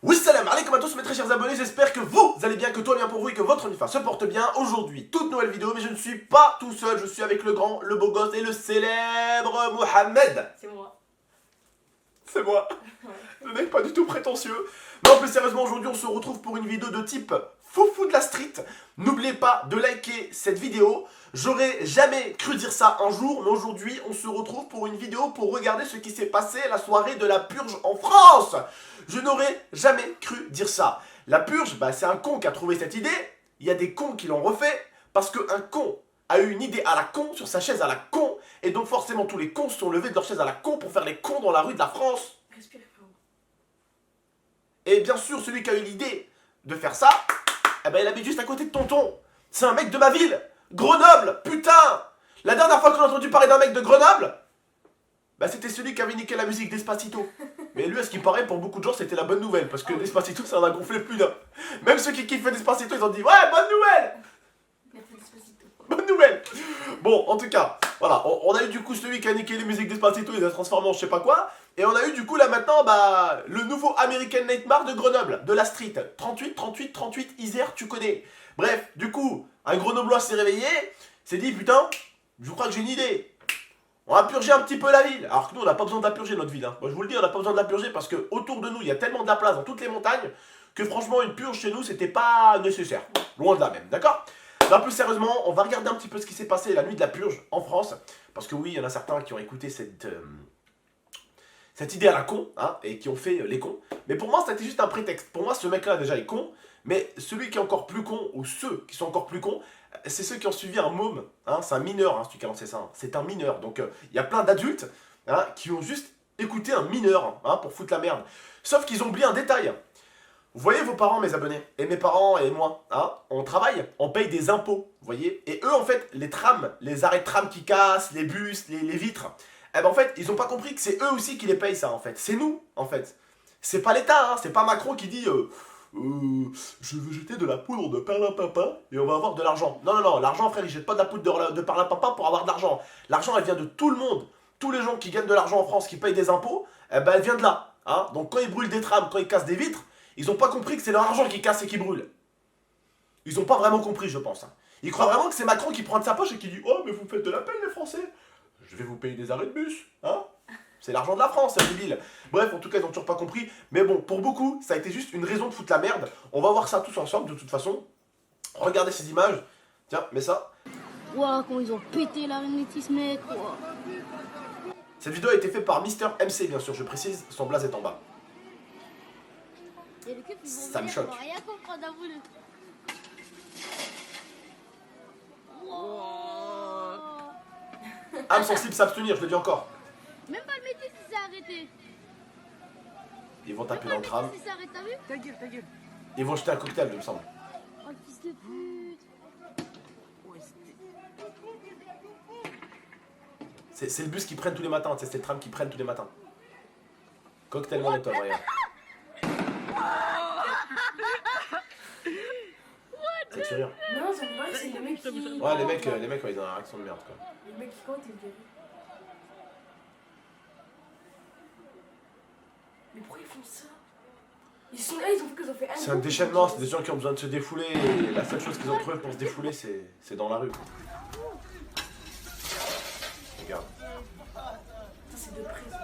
Oui, salam alaikum à tous mes très chers abonnés, j'espère que vous allez bien, que tout va bien pour vous et que votre uniforme se porte bien. Aujourd'hui, toute nouvelle vidéo, mais je ne suis pas tout seul, je suis avec le grand, le beau gosse et le célèbre Mohamed. C'est moi. C'est moi. Ouais. Le mec pas du tout prétentieux. Non, plus sérieusement, aujourd'hui on se retrouve pour une vidéo de type foufou de la street. N'oubliez pas de liker cette vidéo. J'aurais jamais cru dire ça un jour, mais aujourd'hui on se retrouve pour une vidéo pour regarder ce qui s'est passé la soirée de la purge en France. Je n'aurais jamais cru dire ça. La purge, c'est un con qui a trouvé cette idée. Il y a des cons qui l'ont refait parce qu'un con a eu une idée à la con sur sa chaise à la con, et donc forcément tous les cons se sont levés de leur chaise à la con pour faire les cons dans la rue de la France. Respire, frérot. Et bien sûr, celui qui a eu l'idée de faire ça, il habite juste à côté de tonton. C'est un mec de ma ville. Grenoble, putain. La dernière fois qu'on a entendu parler d'un mec de Grenoble, c'était celui qui avait niqué la musique d'Espacito. Mais lui, à ce qui paraît, pour beaucoup de gens, c'était la bonne nouvelle, parce que Despacito, ça en a gonflé plus d'un. Même ceux qui kiffent Despacito, ils ont dit « Ouais, bonne nouvelle !» Merci Despacito. Bonne nouvelle. Bon, en tout cas, voilà, on a eu du coup celui qui a niqué les musiques d'Espacito, il a transformé en je sais pas quoi. Et on a eu du coup là maintenant, le nouveau American Nightmare de Grenoble, de la street. 38, 38, 38, Isère, tu connais. Bref, du coup, un Grenoblois s'est réveillé, s'est dit putain, je crois que j'ai une idée. On va purger un petit peu la ville. Alors que nous, on n'a pas besoin de la purger, notre ville. Moi, je vous le dis, on n'a pas besoin de la purger parce que autour de nous, il y a tellement de la place dans toutes les montagnes que franchement, une purge chez nous, c'était pas nécessaire. Loin de là même, d'accord? Là, plus sérieusement, on va regarder un petit peu ce qui s'est passé la nuit de la purge en France. Parce que oui, il y en a certains qui ont écouté cette idée à la con, hein, et qui ont fait les cons. Mais pour moi, c'était juste un prétexte. Pour moi, ce mec-là, déjà, est con. Mais celui qui est encore plus con, ou ceux qui sont encore plus cons, c'est ceux qui ont suivi un môme. Hein, c'est un mineur, hein, celui qui a lancé ça. Hein. C'est un mineur. Donc, il y a plein d'adultes qui ont juste écouté un mineur pour foutre la merde. Sauf qu'ils ont oublié un détail. Vous voyez vos parents, mes abonnés, et mes parents et moi, on travaille, on paye des impôts, vous voyez. Et eux, en fait, les trams, les arrêts de tram qui cassent, les bus, les vitres, en fait, ils ont pas compris que c'est eux aussi qui les payent ça, en fait. C'est nous, en fait. C'est pas l'État, c'est pas Macron qui dit je veux jeter de la poudre de perlimpinpin et on va avoir de l'argent. Non, non, non, l'argent, frère, ils jettent pas de la poudre de perlimpinpin pour avoir de l'argent. L'argent, elle vient de tout le monde. Tous les gens qui gagnent de l'argent en France, qui payent des impôts, elle vient de là. Hein. Donc quand ils brûlent des trams, quand ils cassent des vitres, ils ont pas compris que c'est leur argent qui casse et qui brûle. Ils ont pas vraiment compris, je pense. Hein. Ils croient vraiment que c'est Macron qui prend de sa poche et qui dit « Oh, mais vous faites de la peine, les Français. Je vais vous payer des arrêts de bus. Hein ?» C'est l'argent de la France, c'est débile. Bref, en tout cas, ils ont toujours pas compris. Mais bon, pour beaucoup, ça a été juste une raison de foutre la merde. On va voir ça tous ensemble, de toute façon. Regardez ces images. Tiens, mets ça. Ouah, comment ils ont pété la ce mec, ouah. Cette vidéo a été faite par Mister MC, bien sûr, je précise. Son blaze est en bas. Et le cul, ils vont Ça me venir, choque. on va rien comprendre à vous. Âme sensible s'abstenir, je le dis encore. Même pas le métis si c'est arrêté. Ils vont taper Même dans le pas le tram. métis si c'est arrêté, t'as vu? Ta gueule, ta gueule. Ils vont jeter un cocktail, il me semble. Oh le fils de pute. Ouais, c'était... C'est le bus qu'ils prennent tous les matins, c'est le tram qu'ils prennent tous les matins. Cocktail Molotov, regarde. Ça te fait rire. Non, ça me paraît que c'est le mec qui... Ouais, les mecs, ouais, ils ont une réaction de merde, quoi. Le mec qui compte, il dit... Mais pourquoi ils font ça? Ils sont là, ils ont fait un... C'est un déchaînement, c'est des gens qui ont besoin de se défouler, et la seule chose qu'ils ont trouvé pour se défouler, c'est dans la rue. Regarde. Ça, c'est de prison.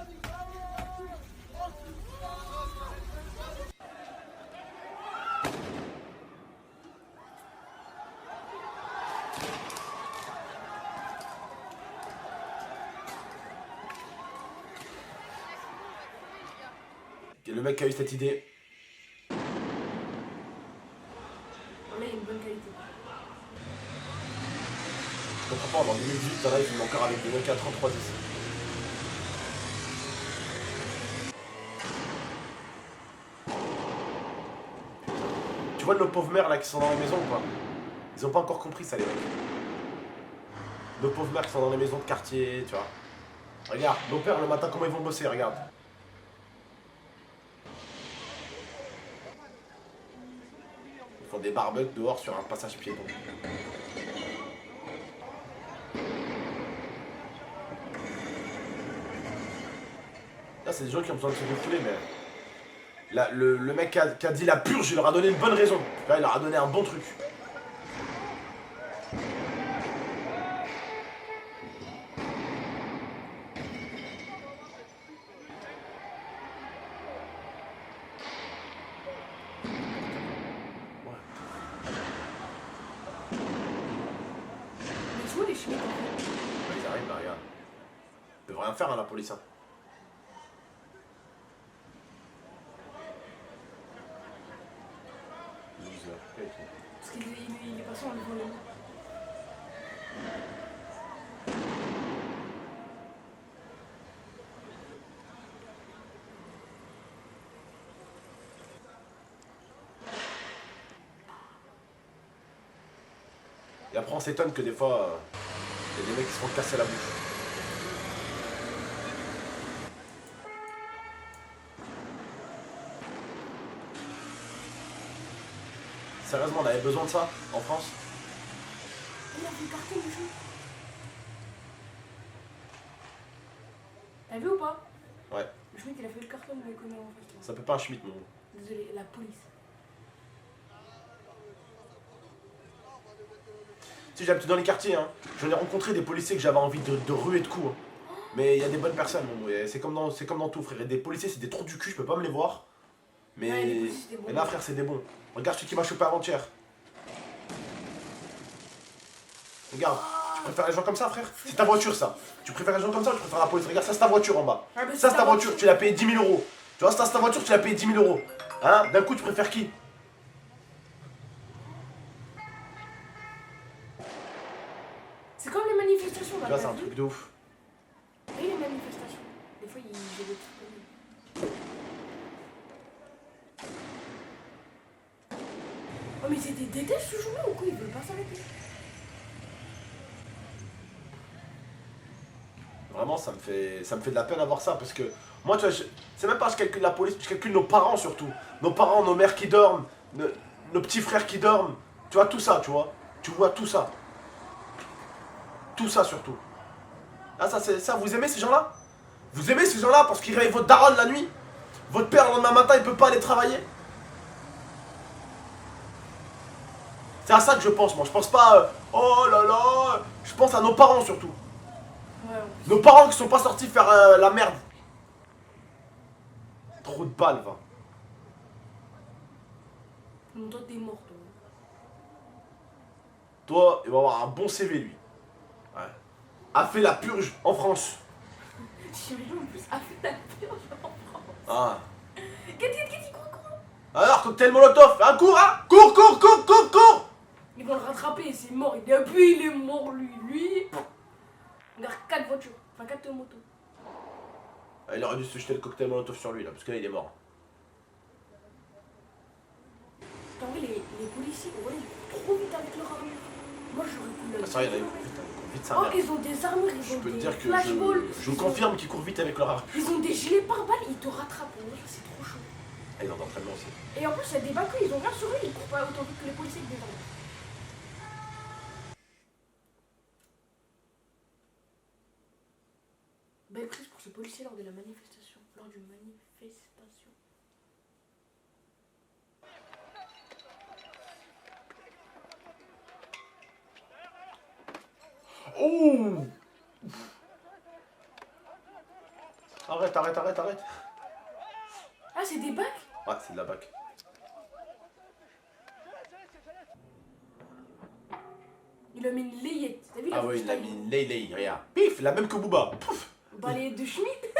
Et le mec qui a eu cette idée, Là, il y a une bonne qualité. je comprends pas, en 2018, t'en as, ils filment encore avec des Nokia 3310. Tu vois nos pauvres mères là qui sont dans les maisons ou pas? Ils ont pas encore compris ça, les mecs. Nos pauvres mères qui sont dans les maisons de quartier, tu vois. Regarde, nos pères le matin, comment ils vont bosser, regarde. Ils font des barbecues dehors sur un passage piéton. Là, c'est des gens qui ont besoin de se défouler, mais Le mec qui a dit la purge, il leur a donné une bonne raison. Là, il leur a donné un bon truc. Mais tu vois les chimiques en fait. Ils arrivent là, regarde. Ils peuvent rien faire, hein, la police. Hein. Parce qu'il est passé en levant les mains. Et après, on s'étonne que des fois, il y a des mecs qui se font casser la bouche. Sérieusement, on avait besoin de ça en France? Il a fait le carton du jeu. T'as vu ou pas? Ouais. Le Schmitt il a fait le carton de l'économie en fait. Ça peut pas un Schmitt, mon. Désolé, la police. Si j'habite dans les quartiers, hein, j'en ai rencontré des policiers que j'avais envie de ruer de coups. Hein. Mais il y a des bonnes personnes, mon. C'est comme dans tout, frère. Et des policiers, c'est des trous du cul, je peux pas me les voir. Mais, Ouais, les policiers, c'est des bons. mais là, frère, c'est des bons. Regarde celui qui m'a chopé avant-hier. Regarde, tu préfères les gens comme ça, frère? C'est ta voiture, ça. Tu préfères les gens comme ça ou tu préfères la police? Regarde, ça, c'est ta voiture en bas. Ah, bah, Ça, c'est ta voiture, tu l'as payé 10 000 euros. Tu vois, ça, c'est ta voiture, tu l'as payé 10 000 euros. Hein? D'un coup, tu préfères qui? C'est comme les manifestations là. Tu vois, c'est t'as un vu? truc de ouf. Et les manifestations. Des fois, il y a des trucs comme ça. Oh, mais c'était déteste ce jour-là ou quoi? Ils veulent pas s'arrêter. Vraiment, ça me fait de la peine à voir ça parce que moi, tu vois, c'est même pas je calcule la police, je calcule nos parents surtout. Nos parents, nos mères qui dorment, nos petits frères qui dorment. Tu vois, tout ça, tu vois. Tu vois tout ça. Tout ça surtout. Ah, ça, vous aimez ces gens-là? Vous aimez ces gens-là parce qu'ils réveillent votre daronne la nuit? Votre père, le lendemain matin, il peut pas aller travailler? C'est à ça que je pense, moi. Je pense pas, oh là là. Je pense à nos parents surtout. Ouais, Nos parents qui sont pas sortis faire la merde. Trop de balles, va. on toi t'es mort, toi. Toi, il va avoir un bon CV, lui. Ouais. A fait la purge en France. J'imagine en plus, a fait la purge en France. Ah. Qu'est-ce cours? Alors, cocktail molotov, un cours, hein? Cours, cours, cours, cours, cours! Ils vont le rattraper, c'est mort. Et depuis, il est mort, lui. Regarde, 4 voitures. Enfin, 4 motos. Ah, il aurait dû se jeter le cocktail molotov sur lui, là, parce que là, il est mort. En vrai, les policiers, ouais, ils courent trop vite avec leur armure. Moi, j'aurais coulé. Ah, ça, il y en a eu vite sa Oh, mère. ils ont des armures, ils Je ont peux te des dire que flashballs. je vous confirme qu'ils courent vite avec leur arme. Ils ont des gilets pare-balles, ils te rattrapent. Ouais, c'est trop chaud. Ah, ils ont d'entraînement aussi. Et en plus, il y a des bacs, ils ont rien sur eux, ils courent pas autant vite que les policiers avec des armes. Belle prise pour ce policier lors de la manifestation. Lors d'une manifestation. Oh! Arrête, arrête, arrête, arrête. Ah, c'est des bacs? Ouais, c'est de la bac. Il a mis une layette. T'as vu la Ah ouais, il a freestyle mis une lay, regarde. Pif, la même que Booba. Pouf. Balayette de Schmitt.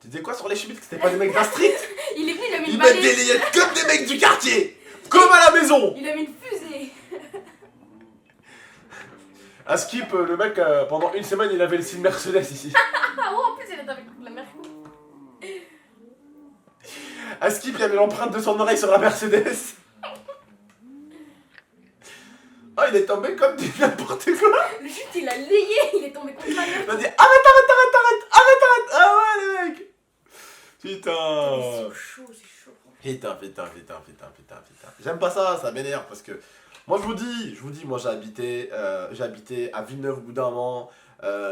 Tu disais quoi sur les Schmitt, que c'était pas des mecs d'un street? Il est venu, il a mis Ils une mettent des balayette. layettes comme des mecs du quartier. Comme à la maison. Il a mis une fusée. À Skip, le mec, pendant une semaine, il avait le signe Mercedes ici. Ah ouais, en plus, il est avec la Merco. À Skip, il y avait l'empreinte de son oreille sur la Mercedes. Oh, il est tombé comme du n'importe quoi. Le chute, il a layé, il est tombé contre la Il Merco. a dit arrête, arrête, arrête, arrête, arrête, arrête. Ah ouais, les mecs. Putain. C'est chaud, c'est chaud. Putain. J'aime pas ça, ça m'énerve parce que moi je vous dis, moi j'ai habité à Villeneuve au bout d'un moment,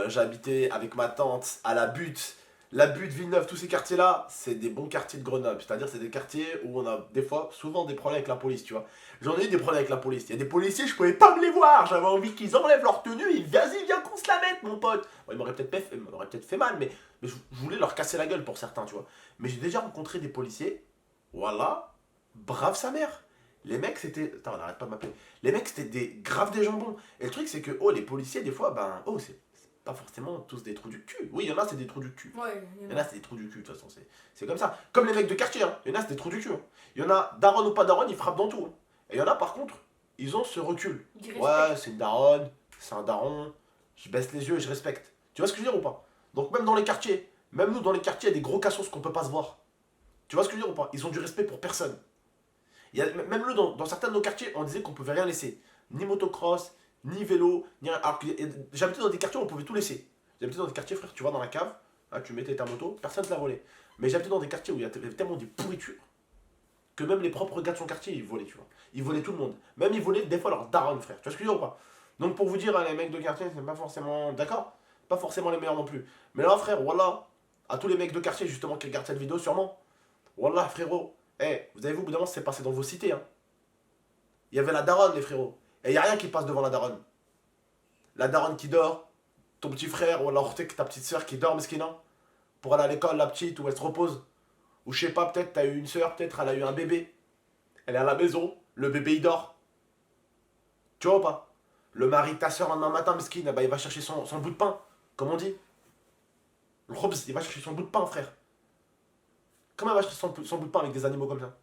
j'ai habité avec ma tante à la butte. La Butte, Villeneuve, tous ces quartiers-là, c'est des bons quartiers de Grenoble. C'est-à-dire, c'est des quartiers où on a des fois, souvent des problèmes avec la police, tu vois. J'en ai eu des problèmes avec la police. Il y a des policiers, je pouvais pas me les voir. J'avais envie qu'ils enlèvent leur tenue. Vas-y, viens qu'on se la mette, mon pote. Bon, ils m'auraient peut-être fait mal, mais je voulais leur casser la gueule pour certains, tu vois. Mais j'ai déjà rencontré des policiers. Voilà, brave sa mère. Les mecs, c'était. Attends, on n'arrête pas de m'appeler. Les mecs, c'était des jambons. Et le truc, c'est que, oh, les policiers, des fois, ben, oh, c'est pas forcément tous des trous du cul. Oui, il y en a, c'est des trous du cul. Ouais, Il y en a, c'est des trous du cul, de toute façon. C'est comme ça. Comme les mecs de quartier, hein. Il y en a, c'est des trous du cul. Hein. Il y en a, daronne ou pas daronne, ils frappent dans tout. Hein. Et il y en a, par contre, ils ont ce recul. Ouais, c'est une daronne, c'est un daron. Je baisse les yeux et je respecte. Tu vois ce que je veux dire ou pas? Donc, même dans les quartiers, même nous, dans les quartiers, il y a des gros cassos qu'on peut pas se voir. Tu vois ce que je veux dire ou pas? Ils ont du respect pour personne. Même nous, dans certains de nos quartiers, on disait qu'on pouvait rien laisser. Ni motocross, ni vélo, ni rien. Alors que j'habitais dans des quartiers où on pouvait tout laisser. J'habitais dans des quartiers, frère, tu vois, dans la cave, là, tu mettais ta moto, personne ne te la volait. Mais j'habitais dans des quartiers où il y avait tellement de pourriture que même les propres gars de son quartier, ils volaient, tu vois. Ils volaient tout le monde. Même ils volaient des fois leur daronne, frère. Tu vois ce que je veux dire ou pas? Donc pour vous dire, les mecs de quartier, c'est pas forcément. D'accord? Pas forcément les meilleurs non plus. Mais là, frère, voilà. À tous les mecs de quartier, justement, qui regardent cette vidéo, sûrement. Wallah, frérot. Vous avez vu, au bout d'un moment, c'est passé dans vos cités. Hein. Il y avait la daronne, les frérots. Et il n'y a rien qui passe devant la daronne. La daronne qui dort, ton petit frère, ou alors ta petite soeur qui dort, mesquina, pour aller à l'école, la petite, où elle se repose. Ou je sais pas, peut-être t'as eu une soeur, peut-être elle a eu un bébé. Elle est à la maison, le bébé il dort. Tu vois ou pas? Le mari de ta soeur, un matin, mesquine, bah, il va chercher son bout de pain, comme on dit. Le khobz, il va chercher son bout de pain, frère. Comment elle va chercher son bout de pain avec des animaux comme ça?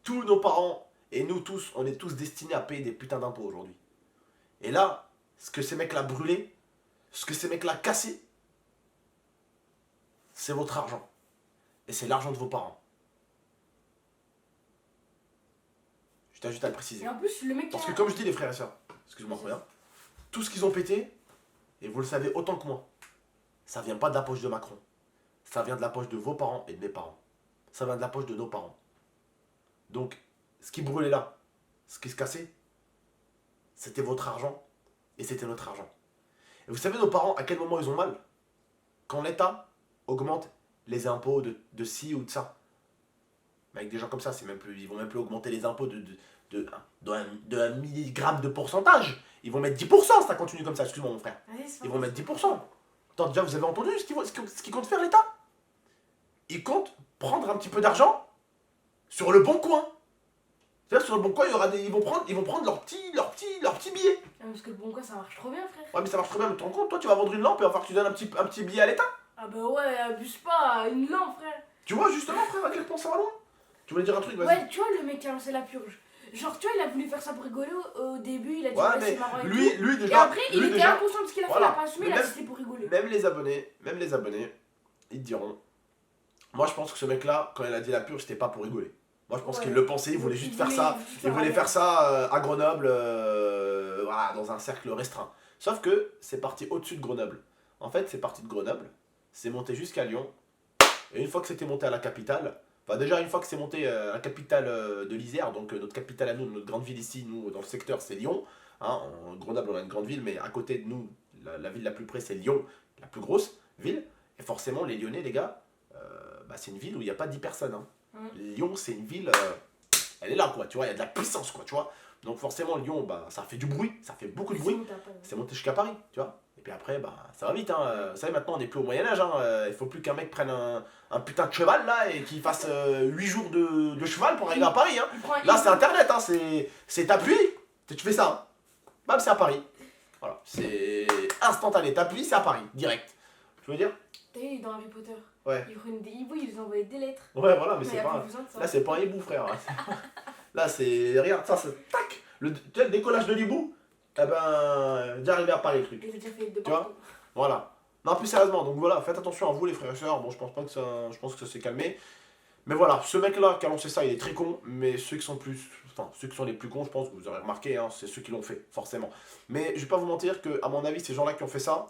Tous nos parents et nous tous, on est tous destinés à payer des putains d'impôts aujourd'hui. Et là, ce que ces mecs-là brûlés, ce que ces mecs-là cassés, c'est votre argent. Et c'est l'argent de vos parents. Je t'ajoute à le préciser. Et en plus, le mec. Parce que comme je dis les frères et sœurs, excuse-moi frère, tout ce qu'ils ont pété, et vous le savez autant que moi, ça vient pas de la poche de Macron. Ça vient de la poche de vos parents et de mes parents. Ça vient de la poche de nos parents. Donc, ce qui brûlait là, ce qui se cassait, c'était votre argent et c'était notre argent. Et vous savez, nos parents, à quel moment ils ont mal? Quand l'État augmente les impôts de ci ou de ça. Mais avec des gens comme ça, c'est même plus, ils vont même plus augmenter les impôts de 1 milligramme de pourcentage. Ils vont mettre 10%, ça continue comme ça, excuse-moi mon frère. Ils vont mettre 10%. Attends, déjà, vous avez entendu ce qu'ils comptent faire l'État? Ils comptent prendre un petit peu d'argent sur le bon coin. C'est-à-dire sur le bon coin, ils vont prendre leur petit billet. Ah, parce que le bon quoi, ça marche trop bien, frère. Ouais, mais ça marche très bien, mais tu te rends compte, toi, tu vas vendre une lampe et il va falloir que tu donnes un petit billet à l'État. Ah bah ouais, abuse pas, une lampe, frère. Tu vois, justement, frère, à quel point ça va loin. Tu voulais dire un truc, vas-y. Ouais, tu vois, le mec qui a lancé la purge. Genre, tu vois, il a voulu faire ça pour rigoler au début, il a dit Ouais, ouais, mais c'est marrant et lui tout. Et déjà. après, il lui, était déjà, inconscient de ce qu'il a fait, voilà. il a pas assumé, Mais il a même- dit c'était pour rigoler. Même les abonnés, ils te diront. Moi, je pense que ce mec-là, quand il a dit la purge, c'était pas pour rigoler. Moi, je pense Ouais. qu'il le pensait, il voulait juste faire ça. juste Il voulait un faire ça à Grenoble, voilà, dans un cercle restreint. Sauf que c'est parti au-dessus de Grenoble. En fait, c'est parti de Grenoble, c'est monté jusqu'à Lyon. Et une fois que c'était monté à la capitale, enfin déjà une fois que c'est monté à la capitale de l'Isère, donc notre capitale à nous, notre grande ville ici, nous dans le secteur c'est Lyon. Hein, en Grenoble on a une grande ville, mais à côté de nous, la ville la plus près c'est Lyon, la plus grosse ville. Et forcément les Lyonnais les gars, c'est une ville où il n'y a pas 10 personnes. Hein. Lyon c'est une ville, elle est là quoi, tu vois, il y a de la puissance quoi, tu vois. Donc forcément Lyon, ça fait du bruit, ça fait beaucoup de bruit. C'est monté jusqu'à Paris, tu vois. Et puis après, ça va vite. Hein. Vous savez, maintenant, on n'est plus au Moyen-Âge. Hein. Il faut plus qu'un mec prenne un putain de cheval là et qu'il fasse 8 jours de cheval pour arriver à Paris. Hein. Là, c'est Internet. Hein. C'est t'appuies, tu fais ça. Hein. Bam, c'est à Paris. Voilà, c'est instantané. T'appuies, c'est à Paris, direct. Tu veux dire? T'as vu, dans Harry Potter, Ouais. ils prenaient des hiboux, ils envoyaient des lettres. Ouais, voilà, mais Mais c'est y a pas. plus besoin de ça. Là, c'est pas un hibou, frère. Là, c'est. Regarde, ça, c'est. Tac! Tu sais, le décollage de l'hibou, déjà arrivé à Paris le truc. Il a déjà fait de Tu vois? partout. Voilà. Non, plus sérieusement, donc voilà, faites attention à vous les frères et sœurs. Bon, je pense que ça s'est calmé. Mais voilà, ce mec-là qui a lancé ça, il est très con. Mais ceux qui sont les plus cons, je pense que vous aurez remarqué, hein, c'est ceux qui l'ont fait, forcément. Mais je vais pas vous mentir que, à mon avis, ces gens-là qui ont fait ça,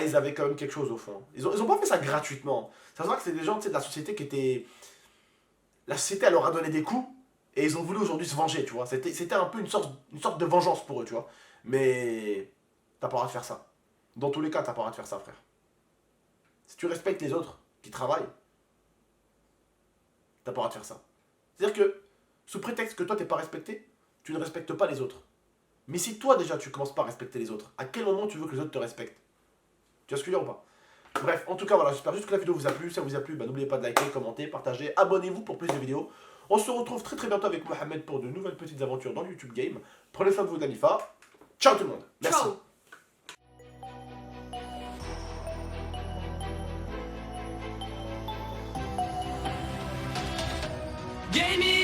ils avaient quand même quelque chose au fond. Ils ont pas fait ça gratuitement. Ça se voit que c'est des gens, tu sais, de la société qui étaient. La société, elle leur a donné des coups. Et ils ont voulu aujourd'hui se venger, tu vois. C'était un peu une sorte de vengeance pour eux, tu vois. Mais t'as pas le droit de faire ça. Dans tous les cas, t'as pas le droit de faire ça, frère. si tu respectes les autres qui travaillent, t'as pas le droit de faire ça. C'est-à-dire que, sous prétexte que toi t'es pas respecté, tu ne respectes pas les autres. Mais si toi déjà tu commences pas à respecter les autres, à quel moment tu veux que les autres te respectent? Tu vois ce que je veux dire ou pas? Bref, en tout cas voilà, j'espère juste que la vidéo vous a plu. Si ça vous a plu, bah, n'oubliez pas de liker, commenter, partager, abonnez-vous pour plus de vidéos. On se retrouve très très bientôt avec Mohamed pour de nouvelles petites aventures dans le YouTube Game. Prenez soin de vous, Danifa. Ciao tout le monde. Merci. Ciao. Gaming